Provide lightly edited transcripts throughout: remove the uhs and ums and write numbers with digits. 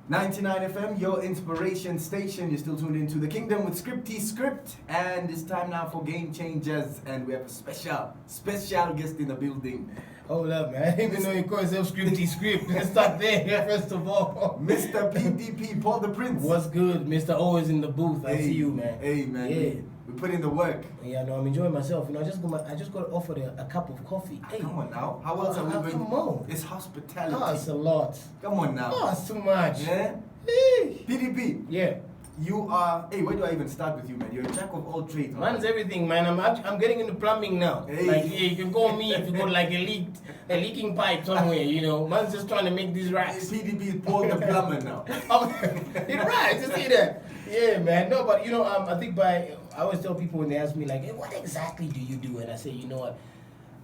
99 FM, your inspiration station. You're still tuned into The Kingdom with Scripty Script. And it's time now for Game Changers. And we have a special guest in the building. Hold up, man. Even though you call yourself Scripty Script, let's start there first of all. Mr. PDP, Paul the Prince. What's good? Mr. Always in the booth. I see you, man. Hey, man. Yeah. We put in the work. Yeah, no, I'm enjoying myself. You know, I just got offered a cup of coffee. Hey. Come on now. How else are we going? Come on. It's hospitality. Oh, it's a lot. Come on now. Oh, it's too much. Yeah? Hey. PDP. Yeah. You are, hey, where do I even start with you, man? You're a jack of all trades. Man's everything, man. I'm getting into plumbing now. Hey. Like, yeah, you can call me if you got like a leaking pipe somewhere, you know. Man's just trying to make these racks. PDP is Paul the plumber now. You're right, you see that? Yeah, man. No, but you know, I think I always tell people when they ask me like, hey, what exactly do you do? And I say, you know what,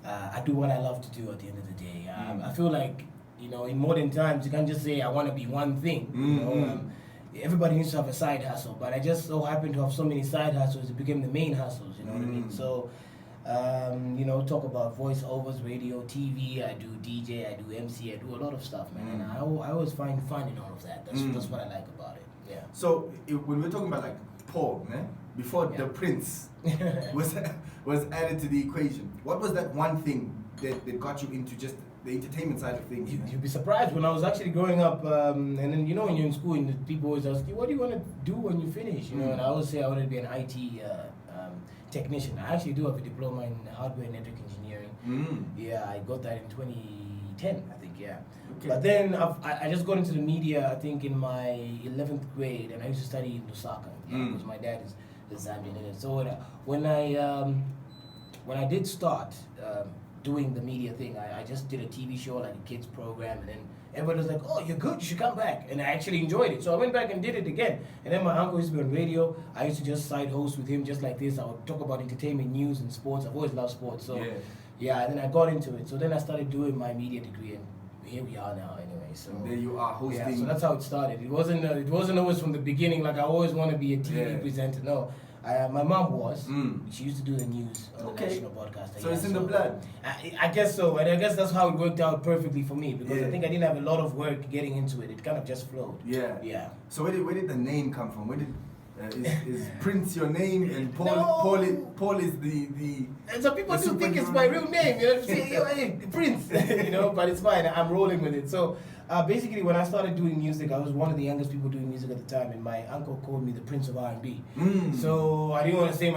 I do what I love to do at the end of the day. I feel like, you know, in modern times, you can't just say I want to be one thing. You know, everybody needs to have a side hustle, but I just so happen to have so many side hustles, it became the main hustles, you know what I mean? So, you know, talk about voiceovers, radio, TV, I do DJ, I do MC, I do a lot of stuff, man. And I always find fun in all of that. That's what I like about it, yeah. So, when we're talking about like Paul, before the Prince was added to the equation, what was that one thing that got you into just the entertainment side of things? You'd be surprised when I was actually growing up, and then you know when you're in school and people always ask you, what do you want to do when you finish? You know, and I always say I wanted to be an IT technician. I actually do have a diploma in hardware and network engineering. Yeah, I got that in 2010, I think. Yeah. Okay. But then I just got into the media, I think, in my 11th grade, and I used to study in Lusaka. Yeah, because my dad is Zambian in it. So when I did start doing the media thing, I just did a TV show, like a kids program, and then everybody was like, oh, you're good, you should come back. And I actually enjoyed it. So I went back and did it again. And then my uncle used to be on radio. I used to just side host with him just like this. I would talk about entertainment, news, and sports. I've always loved sports. So yeah, and then I got into it. So then I started doing my media degree, and here we are now anyway. So and there you are hosting. Yeah, so that's how it started. It wasn't always from the beginning, like I always want to be a TV presenter. No. My mom was. She used to do the news on the national broadcaster. So it's in the blood. I guess so, and I guess that's how it worked out perfectly for me because I think I didn't have a lot of work getting into it. It kind of just flowed. Yeah. Yeah. So where did the name come from? Where did is Prince your name and Paul? No. Paul is the. And some people do think it's my real name. You know, say, hey, Prince. You know, but it's fine. I'm rolling with it. So. Basically, when I started doing music, I was one of the youngest people doing music at the time, and my uncle called me the Prince of R&B. So I didn't want to say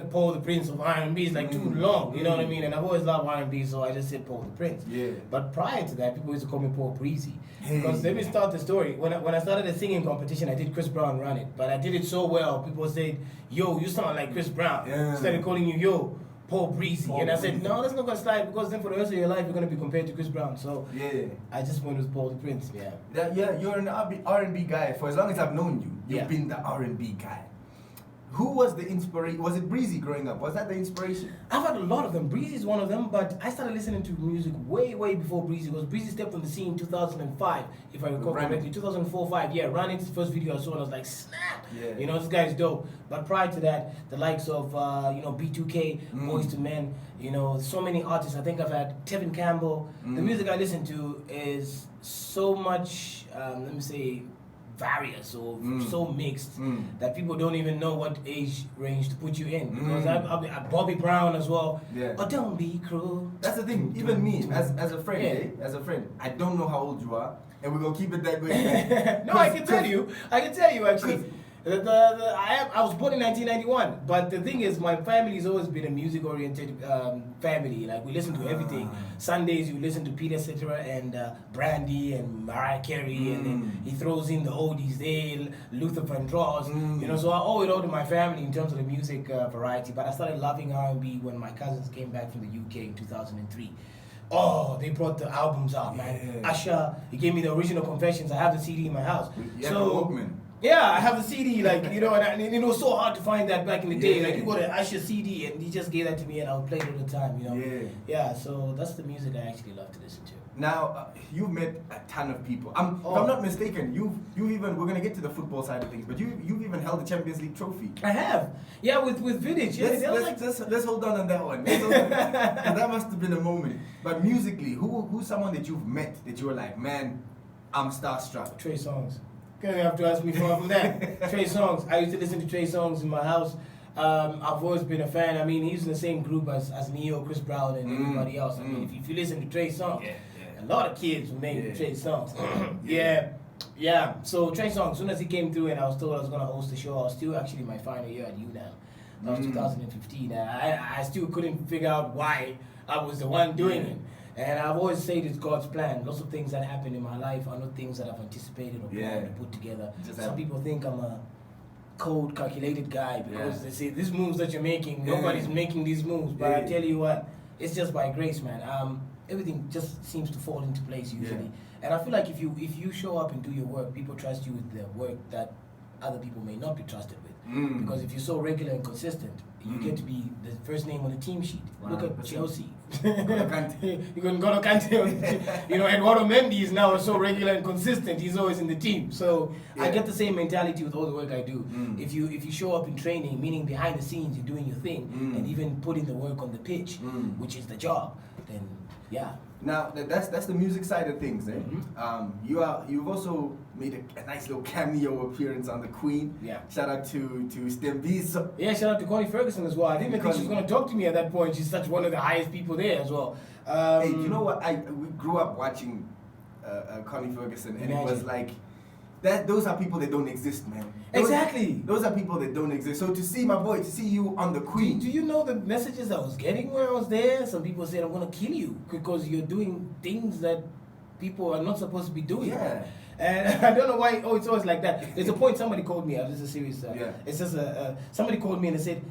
Paul the Prince of R&B. It's like too long, you know what I mean? And I've always loved R&B, so I just said Paul the Prince. Yeah. But prior to that, people used to call me Paul Breezy. Because let me start the story. When I started a singing competition, I did Chris Brown Run It, but I did it so well. People said, "Yo, you sound like Chris Brown." Started calling you Yo. Paul Breezy. And I said, no, that's not going to slide because then for the rest of your life, you're going to be compared to Chris Brown. So I just went with Paul the Prince. Yeah. You're an R&B guy. For as long as I've known you, you've been the R&B guy. Who was the inspiration? Was it Breezy growing up? Was that the inspiration? I've had a lot of them. Breezy is one of them, but I started listening to music way before Breezy, because Breezy stepped on the scene in 2005, if I recall correctly. 2004-5, yeah. Ran It's the first video I saw, and I was like, snap! Yeah. You know, this guy's dope. But prior to that, the likes of, you know, B2K, Boys to Men, you know, so many artists. I think I've had Tevin Campbell. The music I listen to is so much, let me say, various or so mixed that people don't even know what age range to put you in. Because I'll be Bobby Brown as well. Yeah. But don't be cruel. That's the thing. Even me, as a friend, as a friend, I don't know how old you are, and we're gonna keep it that way. No, I can tell you actually. I was born in 1991, but the thing is, my family's always been a music-oriented family. Like, we listen to everything. Sundays, you listen to Peter Cetera and Brandy and Mariah Carey, and then he throws in the oldies there, Luther Vandross. You know, so I owe it all to my family in terms of the music variety. But I started loving R&B when my cousins came back from the UK in 2003. Oh, they brought the albums out, man. Usher, he gave me the original Confessions. I have the CD in my house. Yeah, I have the CD, like, you know, and it was so hard to find that back in the day. Like, you got an Usher CD, and he just gave that to me, and I would play it all the time, you know. Yeah, so that's the music I actually love to listen to. Now, you've met a ton of people. If I'm not mistaken, you've even, we're going to get to the football side of things, but you've even held the Champions League trophy. I have. Yeah, with Vidic. Yeah, let's hold on that one. That must have been a moment. But musically, who's someone that you've met that you were like, man, I'm starstruck. Trey Songz. Gonna have to ask me from that. Trey Songz. I used to listen to Trey Songz in my house. I've always been a fan. I mean, he's in the same group as Neo, Chris Brown, and everybody else. I mean, if you listen to Trey Songz, a lot of kids were named Trey Songz. Yeah. So Trey Songz, as soon as he came through and I was told I was gonna host the show, I was still actually my final year at UNAM. That was 2015. I still couldn't figure out why I was the one doing it. And I've always said it's God's plan. Lots of things that happen in my life are not things that I've anticipated or planned or put together. Some people think I'm a cold, calculated guy because they say these moves that you're making, nobody's making these moves. But I tell you what, it's just by grace, man. Everything just seems to fall into place usually. And I feel like if you show up and do your work, people trust you with the work that other people may not be trusted with. Because if you're so regular and consistent, you get to be the first name on the team sheet. 100%. Look at Chelsea. You can go to Kante. You know, Eduardo Mendy is now so regular and consistent. He's always in the team. So I get the same mentality with all the work I do. If you show up in training, meaning behind the scenes, you're doing your thing, and even putting the work on the pitch, which is the job, then Now that's the music side of things, eh? You've also made a nice little cameo appearance on the Queen. Shout out to Stembies. Shout out to Connie Ferguson as well. I didn't even think she was going to talk to me at that point. She's such one of the highest people there as well. Hey, you know what? We grew up watching Connie Ferguson, and it was like those are people that don't exist, man. Those are people that don't exist. So to see you on the Queen. Do you know the messages I was getting when I was there? Some people said, I'm going to kill you because you're doing things that people are not supposed to be doing. And I don't know why. It's always like that. There's a point somebody called me. This is a serious. It's just somebody called me and they said,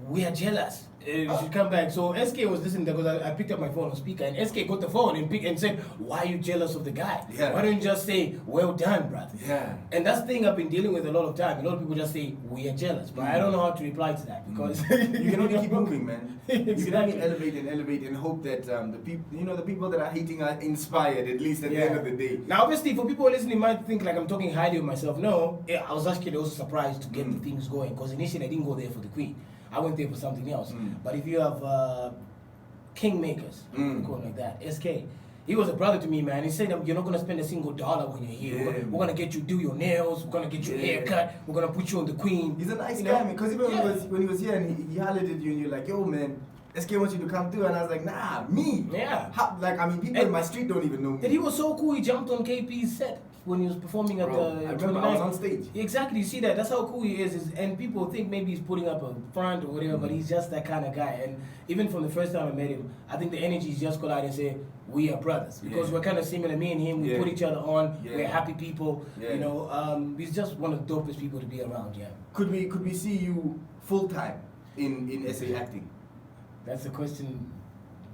we are jealous. You should come back. So SK was listening because I picked up my phone on speaker, and SK got the phone and said, why are you jealous of the guy? Why don't you just say, well done, brother? And that's the thing I've been dealing with a lot of time. A lot of people just say, we are jealous. But I don't know how to reply to that because you can only keep moving, man. Exactly. You can only elevate and hope that the people that are hating are inspired, at least at the end of the day. Now obviously for people listening might think like I'm talking highly of myself. No, I was actually also surprised to get the things going because initially I didn't go there for the Queen. I went there for something else. But if you have kingmakers, call it like that, SK, he was a brother to me, man. He said, you're not going to spend a single dollar when you're here. We're going to get you do your nails. We're going to get you a haircut. We're going to put you on the Queen. He's a nice guy, man. Because even when he was here and he hollered at you and you're like, yo, man, SK wants you to come through. And I was like, nah, me. People in my street don't even know me. And he was so cool. He jumped on KP's set when he was performing at the... I remember I was on stage. Exactly, you see that. That's how cool he is. And people think maybe he's putting up a front or whatever, but he's just that kind of guy. And even from the first time I met him, I think the energy is just go out and say, we are brothers. Because we're kind of similar, me and him. We put each other on. We're happy people. You know, he's just one of the dopest people to be around, Could we see you full-time in SA acting? That's a question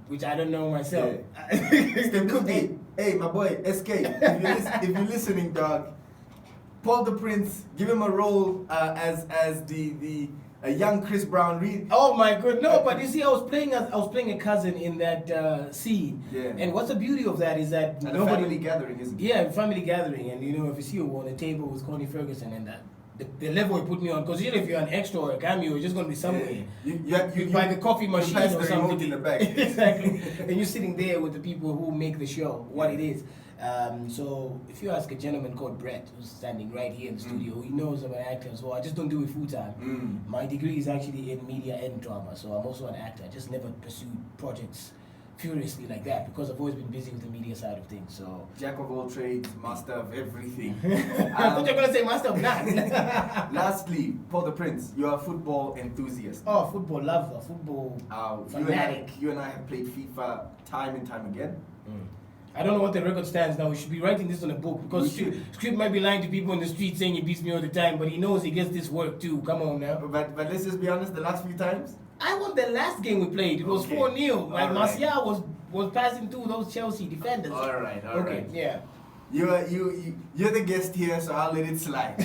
which I don't know myself. Could be. Hey, my boy, SK, if you're listening, dog, Paul the Prince, give him a role as a young Chris Brown Reed. Oh my god, no! But you see, I was playing a cousin in that scene. And what's the beauty of that is that family gathering, isn't it? Family gathering, and you know, if you see you on a table with Connie Ferguson and that. The level he put me on, because usually if you're an extra or a cameo, you're just going to be somewhere. You buy the coffee machine or something. In the back. Exactly. And you're sitting there with the people who make the show, what it is. So if you ask a gentleman called Brett, who's standing right here in the studio, he knows I'm an actor as well. I just don't do it full time. My degree is actually in media and drama, so I'm also an actor. I just never pursued projects furiously like that because I've always been busy with the media side of things. So jack of all trades, master of everything. I thought you were gonna say master of none. Lastly, Paul the Prince, you're a football enthusiast. Oh, football lover, football fanatic. You and I have played FIFA time and time again. I don't know what the record stands now. We should be writing this on a book because Script might be lying to people in the street saying he beats me all the time, but he knows he gets this work too. Come on now. But let's just be honest, the last few times? I won the last game we played. It was 4-0. Like Martial was passing through those Chelsea defenders. All right. Yeah. You're the guest here, so I'll let it slide.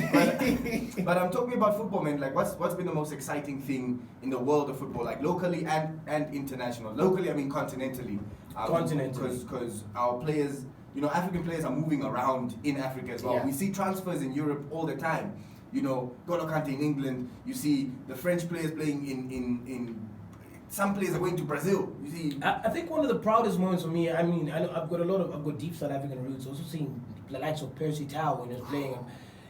But I'm talking about football, man. Like, what's been the most exciting thing in the world of football, like locally and international? Locally, I mean continentally. Because our players, you know, African players are moving around in Africa as well. We see transfers in Europe all the time. You know, Golo Kante in England. You see the French players playing in some players are going to Brazil. You see, I think one of the proudest moments for me, I mean, I've got deep South African roots. Also seeing the likes of Percy Tau when he was playing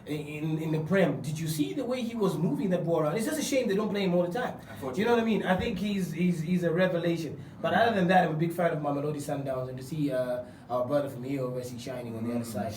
in the Prem. Did you see the way he was moving that ball around? It's just a shame they don't play him all the time. You know what I mean? I think he's a revelation. But other than that, I'm a big fan of Mamelodi Sundowns, and to see our brother from here obviously shining on the other side.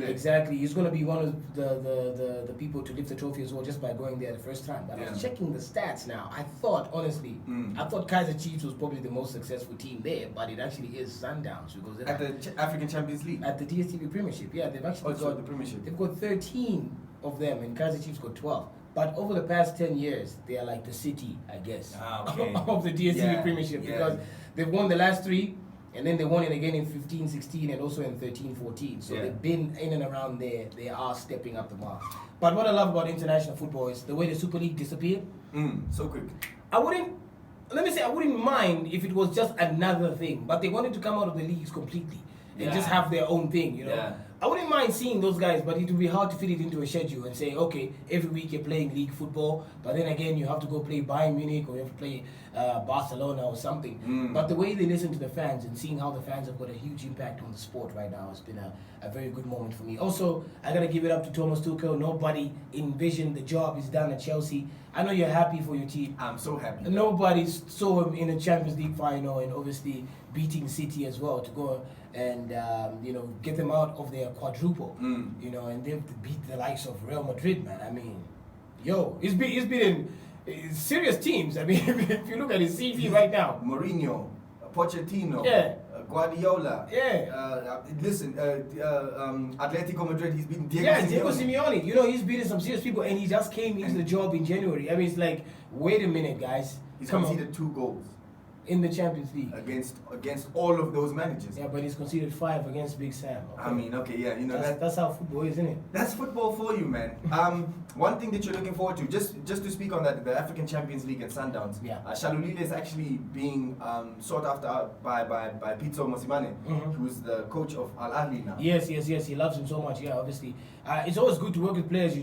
Exactly, he's going to be one of the people to lift the trophy as well, just by going there the first time. But I was checking the stats now. I thought, honestly, I thought Kaizer Chiefs was probably the most successful team there, but it actually is Sundowns because at the African Champions League, at the DStv Premiership. Yeah, they've actually got the Premiership. They've got 13 of them, and Kaizer Chiefs got 12. But over the past 10 years, they are like the city, I guess, of the DStv Premiership because they've won the last 3, and then they won it again in 15-16 and also in 13-14. So they've been in and around there. They are stepping up the mark. But what I love about international football is the way the Super League disappeared. So quick. I wouldn't mind if it was just another thing, but they wanted to come out of the leagues completely and just have their own thing, you know. Yeah. I wouldn't mind seeing those guys, but it would be hard to fit it into a schedule and say, okay, every week you're playing league football, but then again you have to go play Bayern Munich or you have to play Barcelona or something. But the way they listen to the fans and seeing how the fans have got a huge impact on the sport right now has been a very good moment for me. Also, I got to give it up to Thomas Tuchel. Nobody envisioned the job he's done at Chelsea. I know you're happy for your team. I'm so happy. Nobody saw him in a Champions League final and obviously beating City as well to go and get them out of their quadruple. And they've beat the likes of Real Madrid, man. I mean, he's been in serious teams. I mean, if you look at his CV right now, Mourinho, Pochettino, Guardiola. Atletico Madrid. He's been Diego Simeone. You know, he's beaten some serious people, and he just came into the job in January. I mean, it's like, wait a minute, guys. He's conceded 2 goals in the Champions League against all of those managers. Yeah, but he's conceded 5 against Big Sam. Okay? I mean, that's how football is, isn't it? That's football for you, man. One thing that you're looking forward to, just to speak on that, the African Champions League and Sundowns. Shalulile is actually being sought after by Pitso Mosimane, who's the coach of Al Ahly now. Yes, he loves him so much. Yeah, obviously, it's always good to work with players.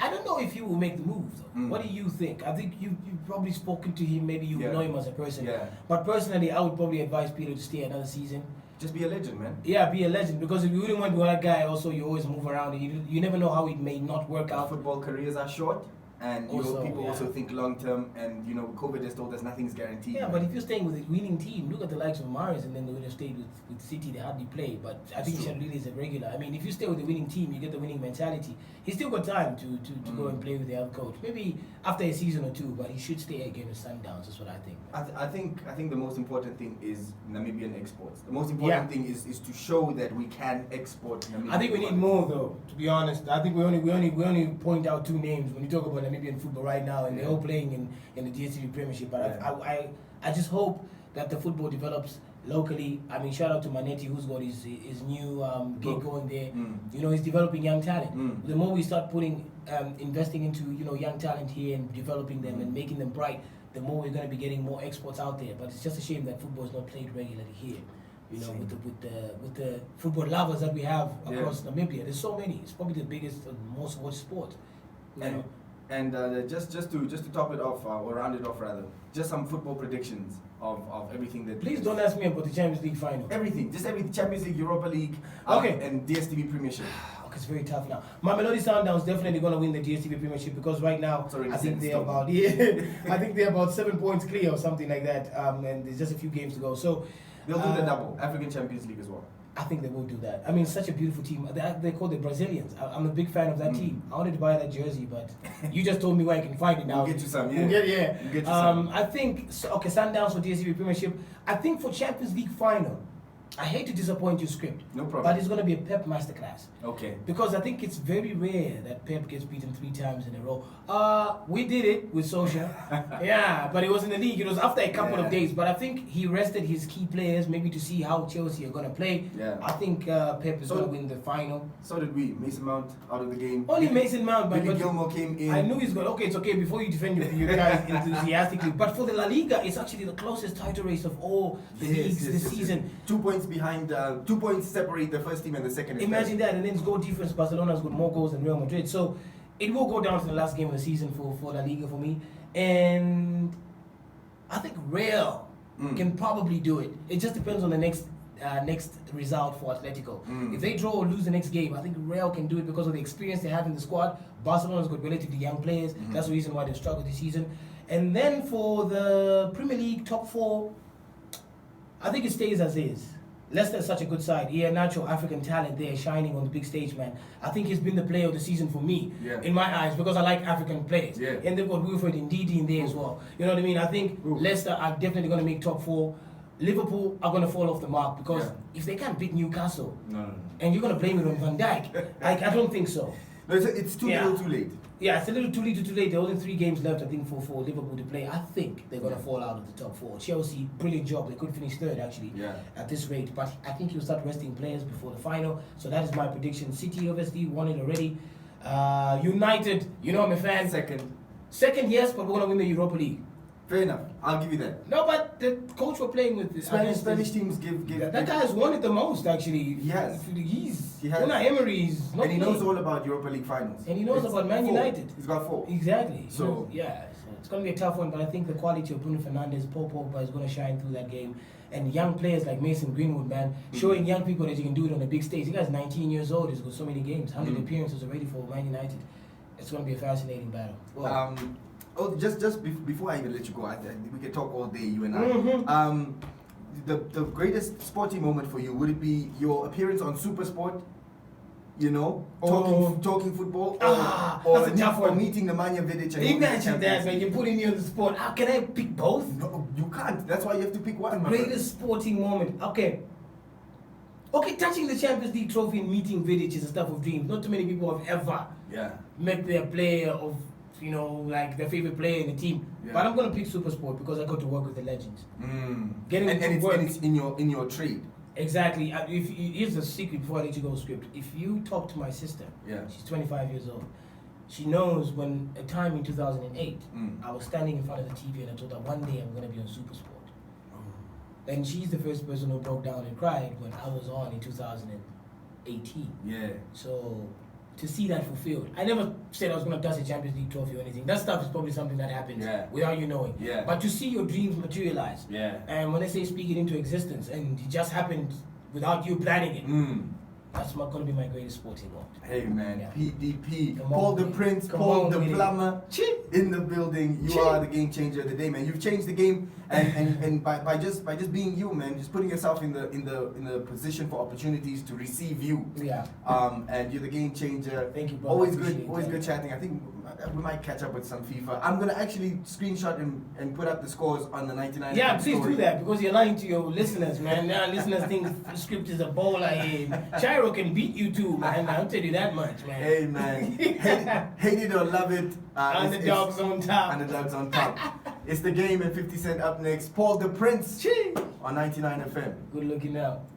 I don't know if he will make the move though. What do you think? I think you've probably spoken to him. Maybe you know him as a person. But personally, I would probably advise Peter to stay another season. Just be a legend, man. Yeah, be a legend. Because if you wouldn't want to be that guy, also you always move around. And you never know how it may not work out. Football careers are short. And people also think long term, and COVID has told us nothing's guaranteed. Yeah, but if you're staying with a winning team, look at the likes of Maris, and then they would have stayed with City. They hardly play, but I think Shalulile is a regular. I mean, if you stay with a winning team, you get the winning mentality. He's still got time to go and play with the other coach. Maybe after a season or 2, but he should stay again with Sundowns. That's what I think. I think the most important thing is Namibian exports. The most important thing is to show that we can export Namibian. I think we need more, though. To be honest, I think we only point out 2 names when you talk about Namibian football right now, and they're all playing in the DStv Premiership. But I just hope that the football develops locally. I mean, shout out to Manetti, who's got his new gig going there. He's developing young talent. The more we start investing into young talent here and developing them and making them bright, the more we're going to be getting more exports out there. But it's just a shame that football is not played regularly here. With the football lovers that we have across Namibia, there's so many. It's probably the biggest and most watched sport. And just to top it off, or round it off rather, just some football predictions of everything that. Please don't ask me about the Champions League final. Everything, Champions League, Europa League, and DStv Premiership. Okay, it's very tough now. Mamelodi Sundowns definitely going to win the DStv Premiership because right now I think they're about 7 points clear or something like that, and there's just a few games to go. So they'll do the double African Champions League as well. I think they will do that. I mean, such a beautiful team. They're called the Brazilians. I'm a big fan of that team. I wanted to buy that jersey, but you just told me where I can find it now. We'll get you some, We'll get you some. I think, Sundowns for DStv Premiership. I think for Champions League final, I hate to disappoint you, Script. No problem. But it's going to be a Pep masterclass. Okay. Because I think it's very rare that Pep gets beaten 3 times in a row. We did it with Solskjaer. Yeah, but it was in the league. It was after a couple of days. But I think he rested his key players maybe to see how Chelsea are going to play. Yeah. I think Pep is going to win the final. So did we. Mason Mount out of the game. Only Mason Mount. But Gilmore came in. I knew he's going to. Okay, it's okay. Before you defend your guys enthusiastically. But for the La Liga, it's actually the closest title race of all the leagues this season. 2 points behind. 2 points separate the first team and the second. Imagine that, and then it's goal difference. Barcelona's got more goals than Real Madrid, so it will go down to the last game of the season for La Liga for me. And I think Real can probably do it. It just depends on the next result for Atletico. If they draw or lose the next game, I think Real can do it because of the experience they have in the squad. Barcelona's got relatively young players. That's the reason why they've struggled this season. And then for the Premier League top 4, I think it stays as is. Leicester is such a good side. Yeah, natural African talent there shining on the big stage, man. I think he's been the player of the season for me, in my eyes, because I like African players. Yeah. And they've got Wilfred Ndidi in there as well. You know what I mean? I think Leicester are definitely going to make top 4. Liverpool are going to fall off the mark because if they can't beat Newcastle, and you're going to blame it on Van Dijk, I don't think so. No, it's too little too late. Yeah, it's a little too little too late. There are only 3 games left, I think, for Liverpool to play. I think they're going to fall out of the top 4. Chelsea, brilliant job. They could finish 3rd, actually, at this rate. But I think you'll start resting players before the final. So that is my prediction. City, obviously, won it already. United, you know I'm a fan. Second, yes, but we're going to win the Europa League. Fair enough. I'll give you that. No, but the coach we're playing with... Spanish teams give... That guy has won it the most, actually. He has. Unai Emery's not and he knows all about Europa League finals. And he knows about Man United. He's got 4. Exactly. So it's going to be a tough one, but I think the quality of Bruno Fernandes, Paul Pogba is going to shine through that game. And young players like Mason Greenwood, man, showing young people that you can do it on a big stage. The guy's 19 years old. He's got so many games, 100 appearances already for Man United. It's going to be a fascinating battle. Well, just before I even let you go, we can talk all day, you and I. The greatest sporting moment for you, would it be your appearance on Super Sport? You know, talking football, or meeting Nemanja Vidic? Imagine that, man. You're putting me on the spot. How can I pick both? No, you can't. That's why you have to pick one. Greatest sporting moment. Okay, touching the Champions League trophy and meeting Vidic is a stuff of dreams. Not too many people have ever met their player of, like their favorite player in the team. But I'm gonna pick Super Sport because I got to work with the legends. It's in your trade. Exactly. Here's the secret before I let you go, Script. If you talk to my sister, she's 25 years old. She knows when a time in 2008, I was standing in front of the TV and I told her one day I'm gonna be on Super Sport. And she's the first person who broke down and cried when I was on in 2018. So to see that fulfilled. I never said I was going to touch a Champions League trophy or anything. That stuff is probably something that happens without you knowing. But to see your dreams materialize, and when I say speak it into existence, and it just happened without you planning it, that's going to be my greatest sporting moment. Hey man, PDP, Paul the Prince, Paul the Plumber, in the building. You are the game changer of the day, man. You've changed the game, and by just being you, man, just putting yourself in the position for opportunities to receive you. And you're the game changer. Thank you, bro. Always good chatting. I think we might catch up with some FIFA. I'm gonna actually screenshot and put up the scores on the 99. Yeah, please do that because you're lying to your listeners, man. Now listeners think Script is a bowler. Chairo can beat you too, man. I'll tell you that much, man. Hey, man. Hate it or love it. Underdogs on top. Underdogs on top. It's the game and 50 Cent up next. Paul the Prince on 99 FM. Good looking out.